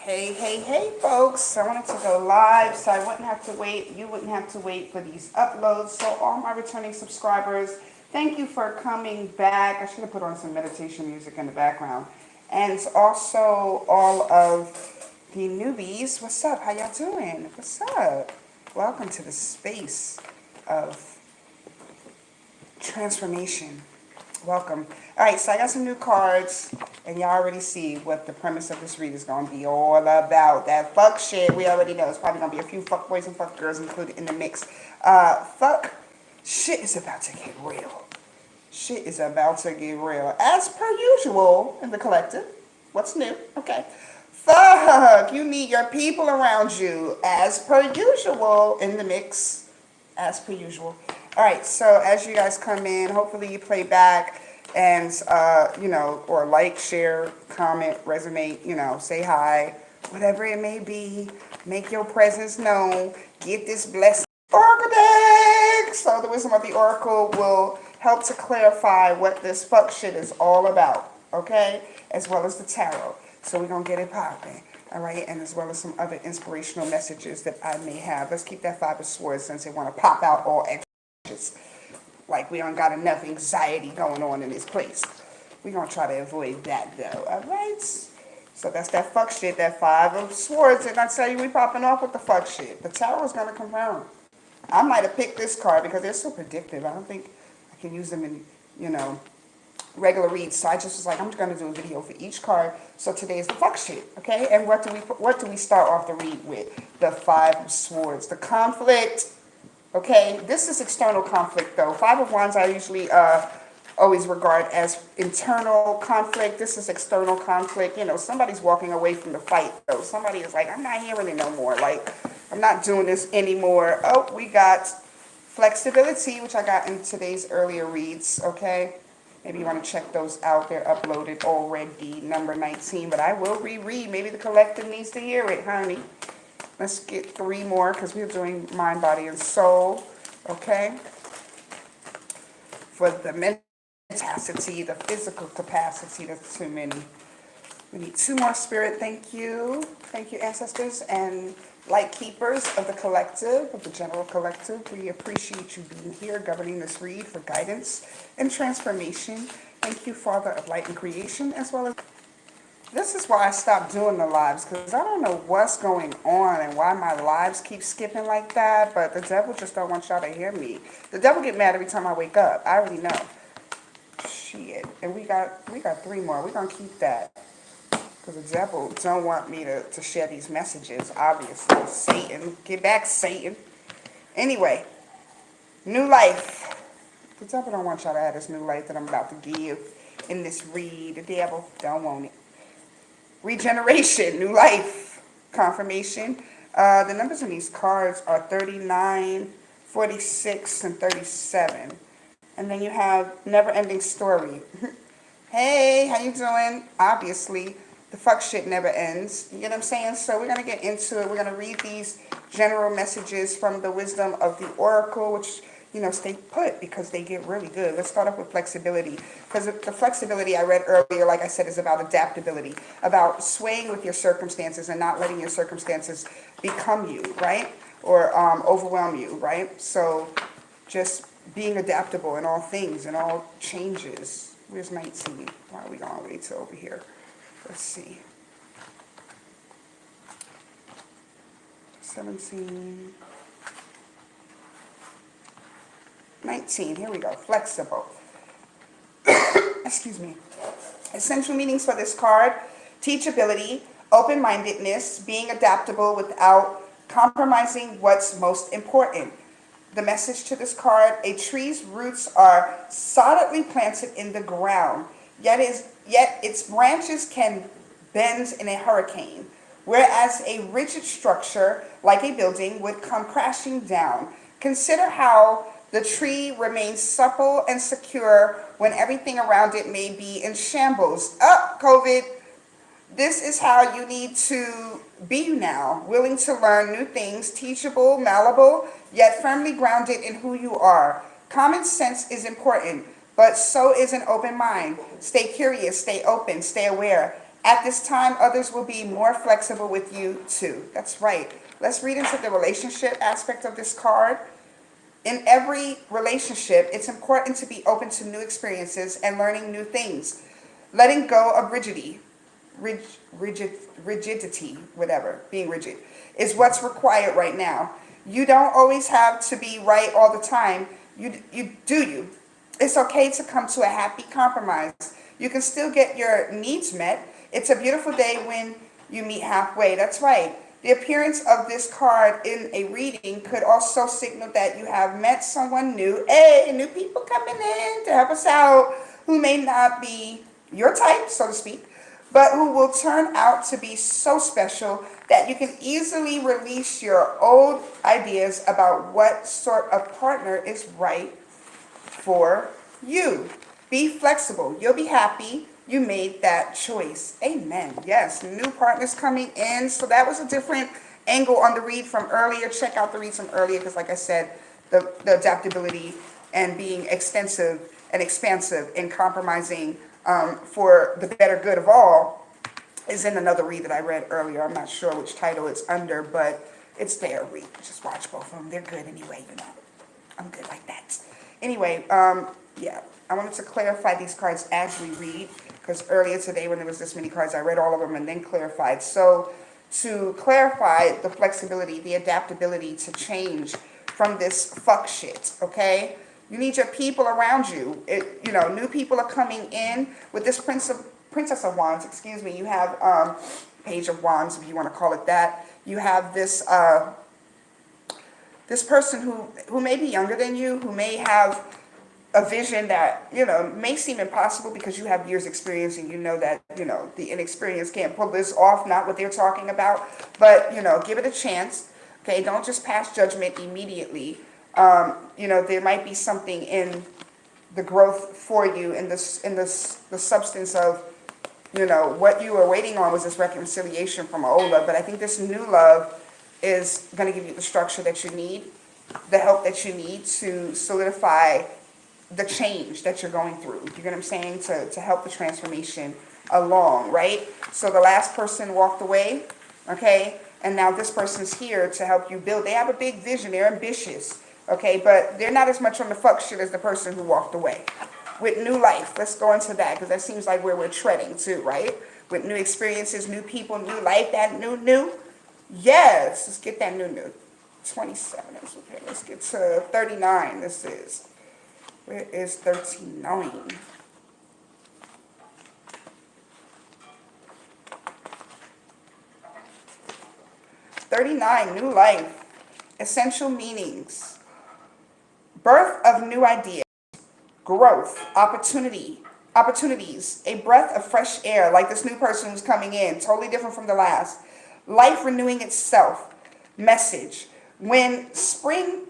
Hey, folks. I wanted to go live so I wouldn't have to wait. You wouldn't have to wait for these uploads. So, all my returning subscribers, thank you for coming back. I should have put on some meditation music in the background. And also, all of the newbies, what's up? How y'all doing? What's up? Welcome to the space of transformation. Welcome. All right, so I got some new cards, and y'all already see what the premise of this read is going to be all about. That fuck shit, we already know. It's probably going to be a few fuck boys and fuck girls included in the mix. Fuck shit is about to get real. Shit is about to get real. As per usual in the collective. What's new? Okay. Fuck, you need your people around you. As per usual in the mix. As per usual. All right, so as you guys come in, hopefully you play back and, or like, share, comment, resonate, say hi, whatever it may be. Make your presence known. Get this blessed Oracle deck. So the wisdom of the Oracle will help to clarify what this fuck shit is all about, okay? As well as the tarot. So we're going to get it popping. All right, and as well as some other inspirational messages that I may have. Let's keep that Five of Swords since they want to pop out all extra. Like we don't got enough anxiety going on in this place. We're going to try to avoid that, though. All right? So that's that fuck shit, that Five of Swords. And I tell you, we popping off with the fuck shit. The Tower is going to confirm. I might have picked this card because they're so predictive. I don't think I can use them in, regular reads. So I just was like, I'm just going to do a video for each card. So today is the fuck shit, okay? And what do we start off the read with? The Five of Swords. The conflict. Okay, this is external conflict, though. Five of Wands I usually always regard as internal conflict. This is external conflict. Somebody's walking away from the fight, though. Somebody is like, I'm not hearing it no more. Like, I'm not doing this anymore. Oh, we got flexibility, which I got in today's earlier reads, okay? Maybe you want to check those out. They're uploaded already, number 19. But I will reread. Maybe the collective needs to hear it, honey. Let's get 3 more because we're doing mind, body, and soul. Okay? For the mental capacity, the physical capacity, that's too many. We need 2 more, Spirit. Thank you. Thank you, ancestors and light keepers of the collective, of the general collective. We appreciate you being here, governing this read for guidance and transformation. Thank you, Father of light and creation, as well as... This is why I stopped doing the lives, because I don't know what's going on and why my lives keep skipping like that, but the devil just don't want y'all to hear me. The devil get mad every time I wake up. I already know. Shit. And we got 3 more. We're going to keep that. Because the devil don't want me to share these messages, obviously. Satan. Get back, Satan. Anyway. New life. The devil don't want y'all to have this new life that I'm about to give in this read. The devil don't want it. Regeneration, new life, confirmation. The numbers in these cards are 39, 46, and 37. And then you have Neverending Story. Hey, how you doing? Obviously, the fuck shit never ends. You get what I'm saying? So we're going to get into it. We're going to read these general messages from the wisdom of the Oracle, which... stay put because they get really good. Let's start off with flexibility. Because the flexibility I read earlier, like I said, is about adaptability, about swaying with your circumstances and not letting your circumstances become you, right? Or overwhelm you, right? So just being adaptable in all things and all changes. Where's 19? Why are we going way to over here? Let's see. 17... 19, here we go, flexible. Excuse me. Essential meanings for this card: teachability, open-mindedness, being adaptable without compromising what's most important. The message to this card: a tree's roots are solidly planted in the ground, yet its branches can bend in a hurricane, whereas a rigid structure, like a building, would come crashing down. Consider how the tree remains supple and secure when everything around it may be in shambles. COVID. This is how you need to be now. Willing to learn new things, teachable, malleable, yet firmly grounded in who you are. Common sense is important, but so is an open mind. Stay curious, stay open, stay aware. At this time, others will be more flexible with you too. That's right. Let's read into the relationship aspect of this card. In every relationship, it's important to be open to new experiences and learning new things. Letting go of rigidity, whatever, being rigid, is what's required right now. You don't always have to be right all the time. You. It's okay to come to a happy compromise. You can still get your needs met. It's a beautiful day when you meet halfway. That's right. The appearance of this card in a reading could also signal that you have met someone new. Hey, new people coming in to help us out who may not be your type, so to speak, but who will turn out to be so special that you can easily release your old ideas about what sort of partner is right for you. Be flexible. You'll be happy you made that choice. Amen. Yes, new partners coming in. So that was a different angle on the read from earlier. Check out the read from earlier because, like I said, the adaptability and being extensive and expansive and compromising for the better good of all is in another read that I read earlier. I'm not sure which title it's under, but it's there. Read. Just watch both of them. They're good anyway, you know. I'm good like that. Anyway, yeah, I wanted to clarify these cards as we read, because earlier today when there was this many cards, I read all of them and then clarified. So to clarify the flexibility, the adaptability to change from this fuck shit, okay? You need your people around you. You know, new people are coming in with this Princess of Wands, excuse me. You have Page of Wands, if you want to call it that. You have this this person who may be younger than you, who may have a vision that, you know, may seem impossible because you have years experience and you know that, you know, the inexperience can't pull this off, not what they're talking about. But, you know, give it a chance. Okay, don't just pass judgment immediately. You know, there might be something in the growth for you in the substance of, you know, what you were waiting on was this reconciliation from old love. But I think this new love is going to give you the structure that you need, the help that you need to solidify the change that you're going through. You get what I'm saying? To help the transformation along, right? So the last person walked away, okay? And now this person's here to help you build. They have a big vision. They're ambitious, okay? But they're not as much on the fuck shit as the person who walked away. With new life, let's go into that because that seems like where we're treading too, right? With new experiences, new people, new life, that new. Yes, let's get that new. 27, okay, let's get to 39, this is. Where is 39? New life, essential meanings, birth of new ideas, growth, opportunities, a breath of fresh air, like this new person who's coming in, totally different from the last, life renewing itself, message, when spring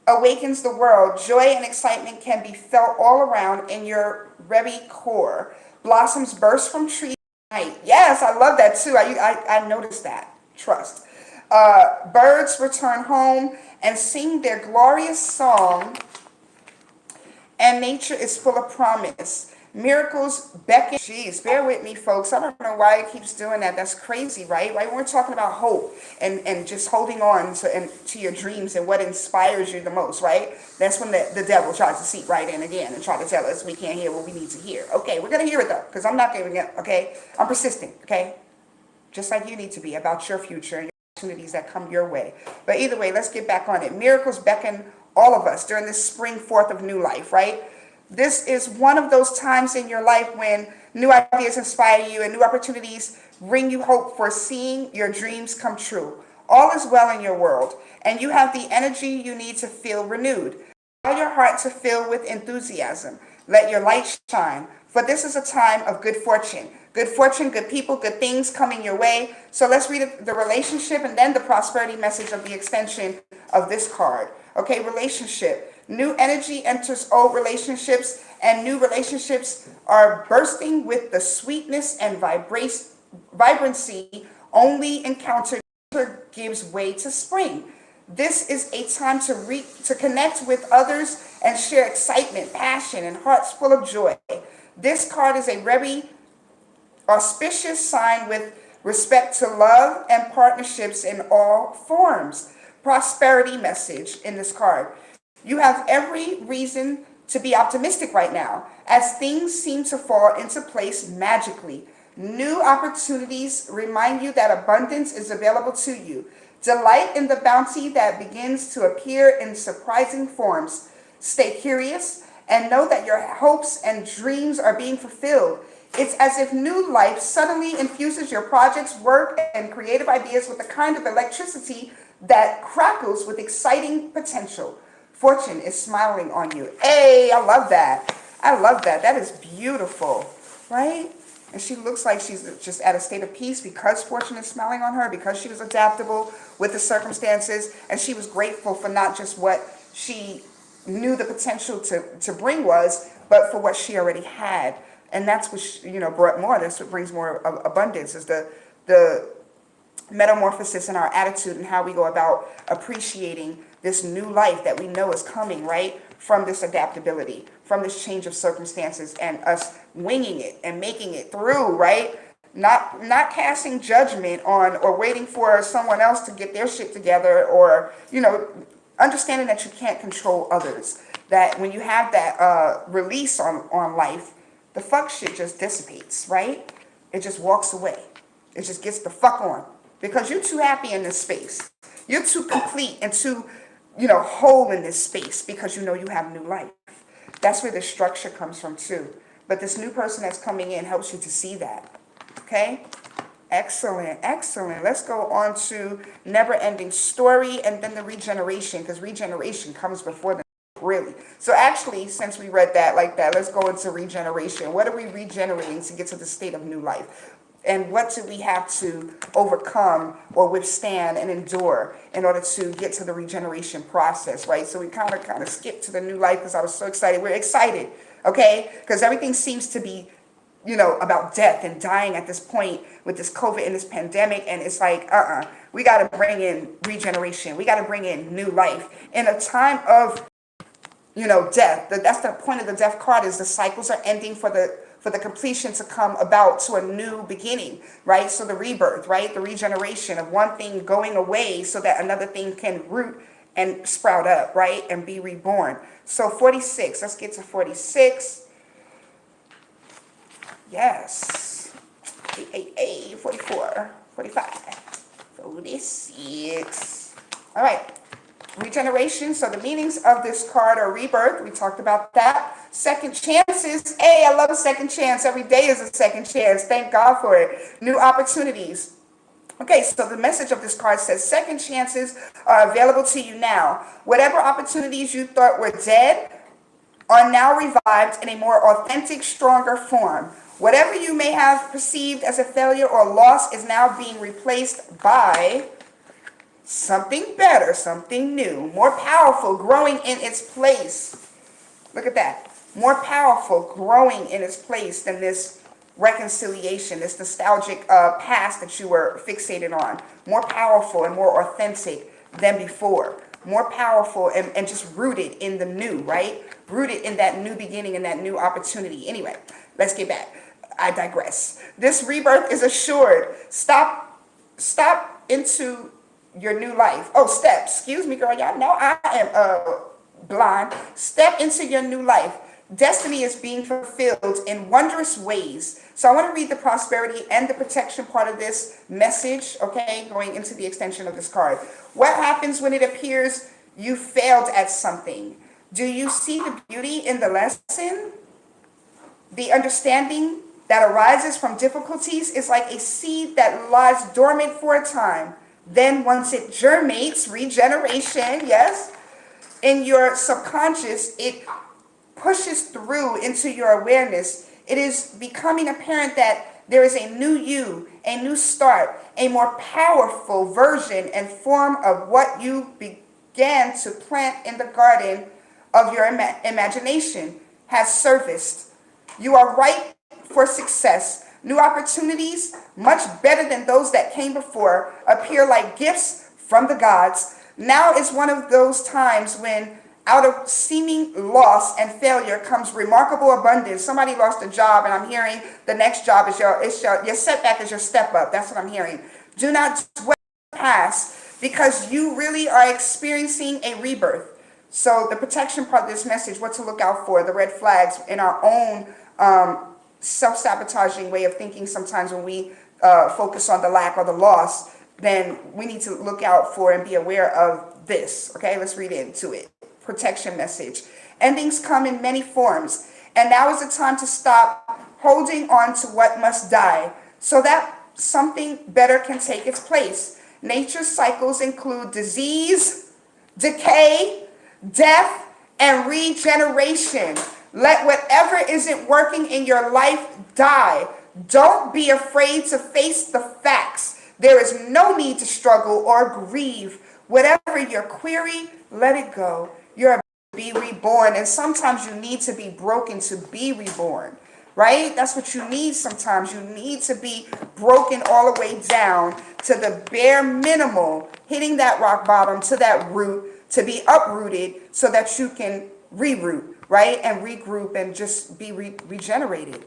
awakens the world, joy and excitement can be felt all around in your very core. Blossoms burst from trees at night. Yes, I love that too. I noticed that. Trust. Birds return home and sing their glorious song, and nature is full of promise. Miracles beckon. Jeez, bear with me, folks. I don't know why it keeps doing that. That's crazy, right? Right? We're talking about hope and just holding on to your dreams and what inspires you the most, right? That's when the devil tries to seep right in again and try to tell us we can't hear what we need to hear. Okay, we're going to hear it, though, because I'm not giving it, okay? I'm persistent, okay? Just like you need to be about your future and your opportunities that come your way. But either way, let's get back on it. Miracles beckon all of us during this spring forth of new life, right? This is one of those times in your life when new ideas inspire you and new opportunities bring you hope for seeing your dreams come true. All is well in your world, and you have the energy you need to feel renewed. Allow your heart to fill with enthusiasm. Let your light shine, for this is a time of good fortune. Good fortune, good people, good things coming your way. So let's read the relationship and then the prosperity message of the extension of this card. Okay, relationship. New energy enters old relationships, and new relationships are bursting with the sweetness and vibrancy only encountered gives way to spring. This is a time to connect with others and share excitement, passion, and hearts full of joy. This card is a very Auspicious sign with respect to love and partnerships in all forms. Prosperity message in this card. You have every reason to be optimistic right now as things seem to fall into place magically. New opportunities remind you that abundance is available to you. Delight in the bounty that begins to appear in surprising forms. Stay curious and know that your hopes and dreams are being fulfilled. It's as if new life suddenly infuses your projects, work, and creative ideas with a kind of electricity that crackles with exciting potential. Fortune is smiling on you. Hey, I love that. I love that. That is beautiful, right? And she looks like she's just at a state of peace because fortune is smiling on her, because she was adaptable with the circumstances, and she was grateful for not just what she knew the potential to bring was, but for what she already had. And that's what she, brought more. That's what brings more abundance, is the metamorphosis in our attitude and how we go about appreciating this new life that we know is coming, right? From this adaptability, from this change of circumstances, and us winging it and making it through, right? Not casting judgment on or waiting for someone else to get their shit together, or, understanding that you can't control others. That when you have that release on life, the fuck shit just dissipates, right? It just walks away. It just gets the fuck on. Because you're too happy in this space. You're too complete and too, whole in this space, because you know you have new life. That's where the structure comes from too. But this new person that's coming in helps you to see that. Okay? Excellent, excellent. Let's go on to Neverending Story and then the regeneration, because regeneration comes before the really. So actually, since we read that like that, let's go into regeneration. What are we regenerating to get to the state of new life? And what do we have to overcome or withstand and endure in order to get to the regeneration process, right? So we kind of skipped to the new life because I was so excited. We're excited, okay? Because everything seems to be, about death and dying at this point with this COVID and this pandemic. And it's like, we got to bring in regeneration. We got to bring in new life. In a time of, death, that's the point of the death card, is the cycles are ending for the completion to come about to a new beginning, right? So the rebirth, right? The regeneration of one thing going away so that another thing can root and sprout up, right? And be reborn. So 46, let's get to 46. Yes. 44, 45, 46. All right. Regeneration. So the meanings of this card are rebirth. We talked about that. Second chances. Hey, I love a second chance. Every day is a second chance. Thank God for it. New opportunities. Okay, so the message of this card says second chances are available to you now. Whatever opportunities you thought were dead are now revived in a more authentic, stronger form. Whatever you may have perceived as a failure or loss is now being replaced by something better, something new, more powerful, growing in its place. Look at that. More powerful, growing in its place than this reconciliation, this nostalgic past that you were fixated on. More powerful and more authentic than before. More powerful and just rooted in the new, right? Rooted in that new beginning and that new opportunity. Anyway, let's get back. I digress. This rebirth is assured. Stop into your new life. Oh, step. Excuse me, girl. Y'all know I am blind. Step into your new life. Destiny is being fulfilled in wondrous ways. So I want to read the prosperity and the protection part of this message, okay, going into the extension of this card. What happens when it appears you failed at something? Do you see the beauty in the lesson? The understanding that arises from difficulties is like a seed that lies dormant for a time. Then once it germinates, regeneration, yes, in your subconscious, it pushes through into your awareness. It is becoming apparent that there is a new you, a new start, a more powerful version and form of what you began to plant in the garden of your imagination has surfaced. You are ripe for success. New opportunities, much better than those that came before, appear like gifts from the gods. Now is one of those times when Out of seeming loss and failure comes remarkable abundance. Somebody lost a job, and I'm hearing the next job is your setback is your step up. That's what I'm hearing. Do not dwell on the past, because you really are experiencing a rebirth. So the protection part of this message, what to look out for, the red flags in our own self-sabotaging way of thinking. Sometimes when we focus on the lack or the loss, then we need to look out for and be aware of this. Okay, let's read into it. Protection message. Endings come in many forms, and now is the time to stop holding on to what must die so that something better can take its place. Nature's cycles include disease, decay, death, and regeneration. Let whatever isn't working in your life die. Don't be afraid to face the facts. There is no need to struggle or grieve. Whatever your query, let it go. You're about to be reborn, and sometimes you need to be broken to be reborn, right? That's what you need sometimes. You need to be broken all the way down to the bare minimal, hitting that rock bottom to that root, to be uprooted so that you can reroot, right? And regroup and just be regenerated.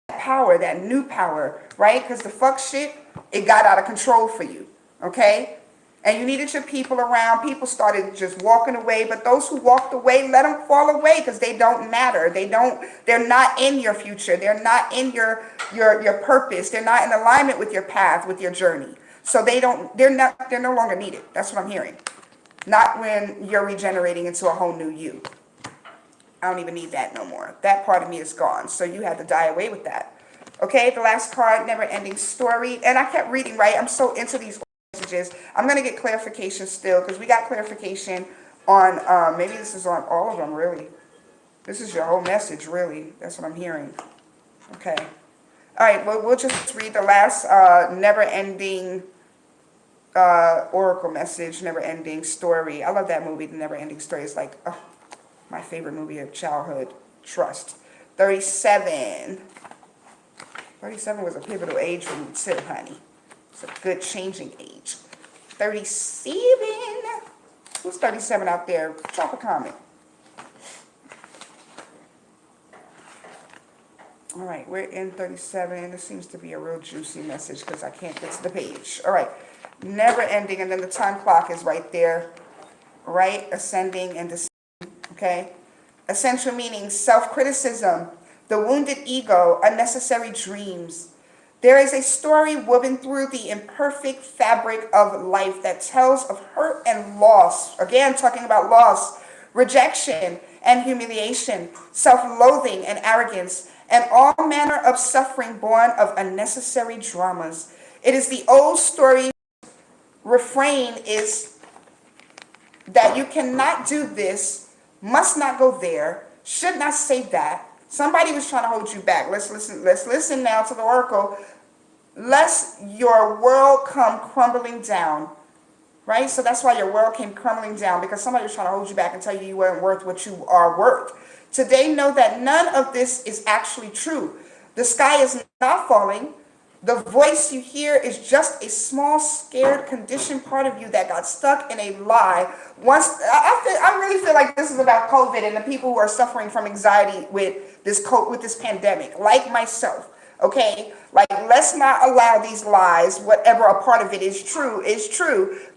Power, that new power, right? Because the fuck shit, it got out of control for you, okay? And you needed your people around. People started just walking away, but those who walked away, let them fall away, because they don't matter. They're not in your future. They're not in your purpose. They're not in alignment with your path, with your journey. So they're no longer needed. That's what I'm hearing. Not when you're regenerating into a whole new you. I don't even need that no more. That part of me is gone. So you had to die away with that. Okay, the last card, Neverending Story. And I kept reading, right? I'm so into these messages. I'm going to get clarification still, because we got clarification on, maybe this is on all of them, really. This is your whole message, really. That's what I'm hearing. Okay. All right, well, we'll just read the last Neverending Oracle message, Neverending Story. I love that movie, The Neverending Story. It's like, oh, my favorite movie of childhood. Trust. 37. 37 was a pivotal age for me too, honey. It's a good changing age. 37. Who's 37 out there? Drop a comment. All right, we're in 37. This seems to be a real juicy message because I can't get to the page. All right, never ending, and then the time clock is right there, right? Ascending and descending. Okay, essential meaning: self-criticism, the wounded ego, unnecessary dreams. There is a story woven through the imperfect fabric of life that tells of hurt and loss. Again, talking about loss, rejection and humiliation, self-loathing and arrogance, and all manner of suffering born of unnecessary dramas. It is the old story refrain is that you cannot do this, must not go there, should not say that. Somebody was trying to hold you back. Let's listen now to the oracle. Lest your world come crumbling down. Right? So that's why your world came crumbling down, because somebody was trying to hold you back and tell you you weren't worth what you are worth. Today, know that none of this is actually true. The sky is not falling. The voice you hear is just a small, scared, conditioned part of you that got stuck in a lie. I really feel like this is about COVID and the people who are suffering from anxiety with this pandemic, like myself. Okay, like, let's not allow these lies, whatever a part of it is true,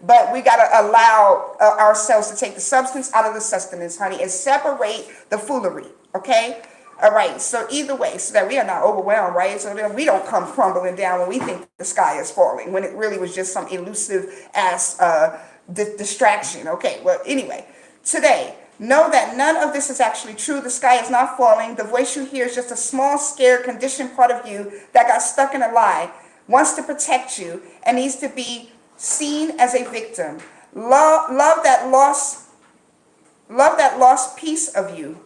but we got to allow ourselves to take the substance out of the sustenance, honey, and separate the foolery, okay? All right, so either way, so that we are not overwhelmed, right? So then we don't come crumbling down when we think the sky is falling, when it really was just some elusive ass distraction. Okay, well, anyway, today, know that none of this is actually true. The sky is not falling. The voice you hear is just a small, scared, conditioned part of you that got stuck in a lie, wants to protect you, and needs to be seen as a victim. Love that lost piece of you.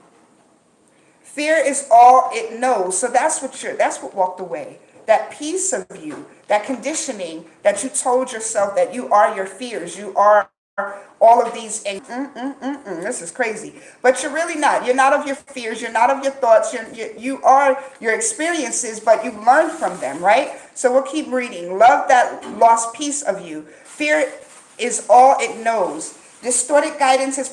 Fear is all it knows. So that's what walked away. That piece of you, that conditioning that you told yourself that you are your fears, you are all of these, and this is crazy. But you're really not. You're not of your fears. You're not of your thoughts. You are your experiences, but you've learned from them, right? So we'll keep reading. Love that lost piece of you. Fear is all it knows. Distorted guidance is